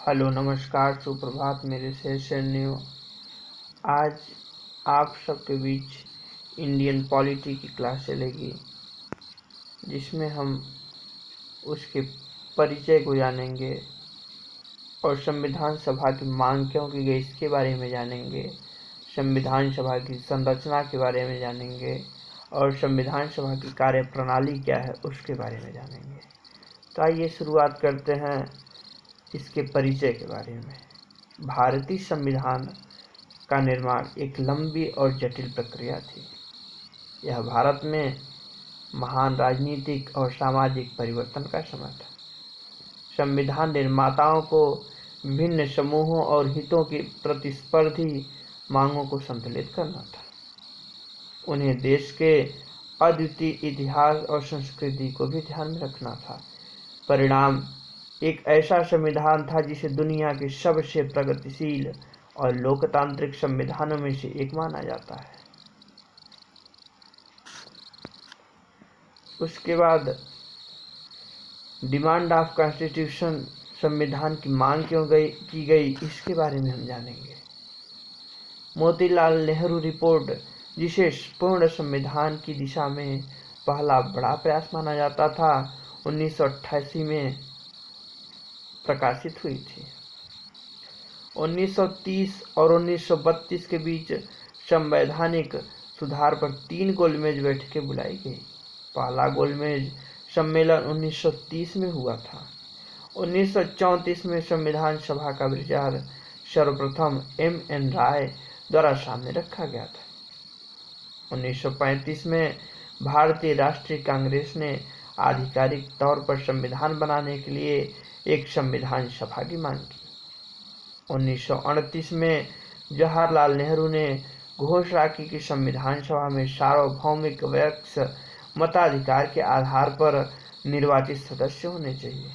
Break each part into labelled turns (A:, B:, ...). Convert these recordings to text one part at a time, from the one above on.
A: Hello, नमस्कार, सुप्रभात मेरे से सैनियों। आज आप सबके बीच इंडियन पॉलिटी की क्लास चलेगी, जिसमें हम उसके परिचय को जानेंगे और संविधान सभा की मांग क्यों की गई इसके बारे में जानेंगे, संविधान सभा की संरचना के बारे में जानेंगे और संविधान सभा की कार्यप्रणाली क्या है उसके बारे में जानेंगे। तो आइए शुरुआत करते हैं इसके परिचय के बारे में। भारतीय संविधान का निर्माण एक लंबी और जटिल प्रक्रिया थी। यह भारत में महान राजनीतिक और सामाजिक परिवर्तन का समय था। संविधान निर्माताओं को विभिन्न समूहों और हितों की प्रतिस्पर्धी मांगों को संतुलित करना था। उन्हें देश के अद्वितीय इतिहास और संस्कृति को भी ध्यान में रखना था। परिणाम एक ऐसा संविधान था जिसे दुनिया के सबसे प्रगतिशील और लोकतांत्रिक संविधानों में से एक माना जाता है। उसके बाद डिमांड ऑफ कॉन्स्टिट्यूशन, संविधान की मांग क्यों की गई इसके बारे में हम जानेंगे। मोतीलाल नेहरू रिपोर्ट, जिसे पूर्ण संविधान की दिशा में पहला बड़ा प्रयास माना जाता था, 1988 में प्रकाशित हुई थी। 1930 और 1932 के बीच संवैधानिक सुधार पर 3 गोलमेज बैठकें बुलाई गई। पहला गोलमेज सम्मेलन 1930 में हुआ था। 1934 में संविधान सभा का विचार सर्वप्रथम M.N. राय द्वारा सामने रखा गया था। 1935 में भारतीय राष्ट्रीय कांग्रेस ने आधिकारिक तौर पर संविधान बनाने के लिए एक संविधान सभा की मांग की। 1938 में जवाहरलाल नेहरू ने घोषणा की कि संविधान सभा में सार्वभौमिक वयस्क मताधिकार के आधार पर निर्वाचित सदस्य होने चाहिए।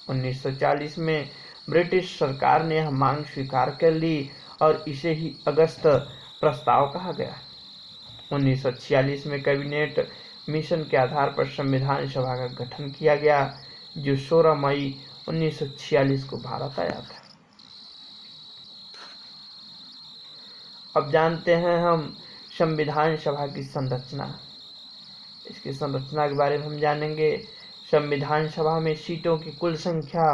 A: 1940 में ब्रिटिश सरकार ने यह मांग स्वीकार कर ली और इसे ही अगस्त प्रस्ताव कहा गया। 1946 में कैबिनेट मिशन के आधार पर संविधान सभा का गठन किया गया, जो 16 मई 1946 को भारत आया था। अब जानते हैं हम संविधान सभा की संरचना। इसकी संरचना के बारे में हम जानेंगे। संविधान सभा में सीटों की कुल संख्या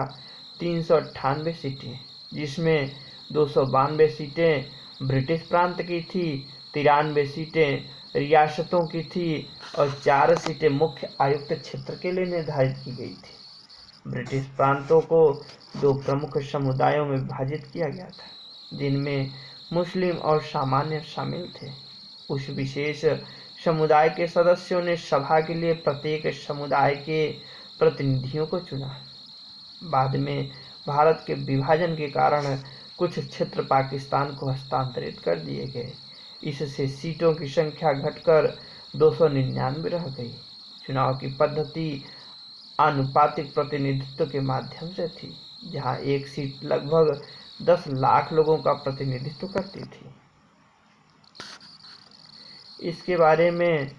A: 398 सीटें, जिसमें 292 सीटें ब्रिटिश प्रांत की थी, 93 सीटें रियासतों की थी और 4 सीटें मुख्य आयुक्त क्षेत्र के लिए निर्धारित की गई थी। ब्रिटिश प्रांतों को 2 प्रमुख समुदायों में विभाजित किया गया था, जिनमें मुस्लिम और सामान्य शामिल थे। उस विशेष समुदाय के सदस्यों ने सभा के लिए प्रत्येक समुदाय के प्रतिनिधियों को चुना। बाद में भारत के विभाजन के कारण कुछ क्षेत्र पाकिस्तान को हस्तांतरित कर दिए गए। इससे सीटों की संख्या घटकर 299 रह गई। चुनाव की पद्धति आनुपातिक प्रतिनिधित्व के माध्यम से थी, जहां एक सीट लगभग 10 लाख लोगों का प्रतिनिधित्व करती थी। इसके बारे में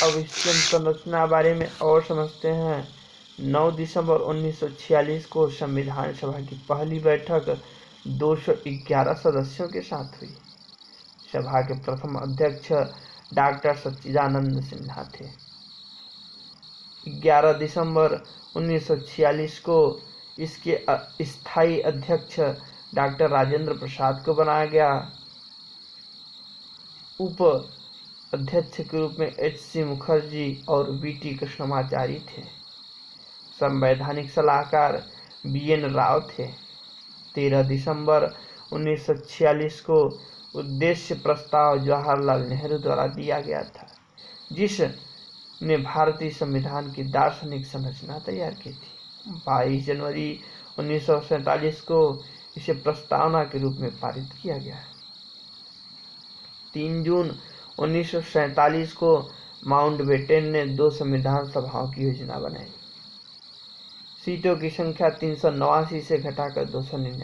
A: अब इसकी संरचना बारे में और समझते हैं। 9 दिसंबर 1946 को संविधान सभा की पहली बैठक 211 सदस्यों के साथ हुई। सभा के प्रथम अध्यक्ष डॉक्टर सच्चिदानंद सिन्हा थे। 11 दिसंबर 1946 को इसके स्थायी अध्यक्ष डॉक्टर राजेंद्र प्रसाद को बनाया गया। उप अध्यक्ष के रूप में H.C. मुखर्जी और B.T. कृष्णमाचारी थे। संवैधानिक सलाहकार B.N. राव थे। 13 दिसंबर 1946 को उद्देश्य प्रस्ताव जवाहरलाल नेहरू द्वारा दिया गया था, जिसने भारतीय संविधान की दार्शनिक संरचना तैयार की थी। 22 जनवरी 1947 को इसे प्रस्तावना के रूप में पारित किया गया। 3 जून 1947 को माउंटबेटन ने 2 संविधान सभाओं की योजना बनाई। सीटों की संख्या 389 से घटाकर 299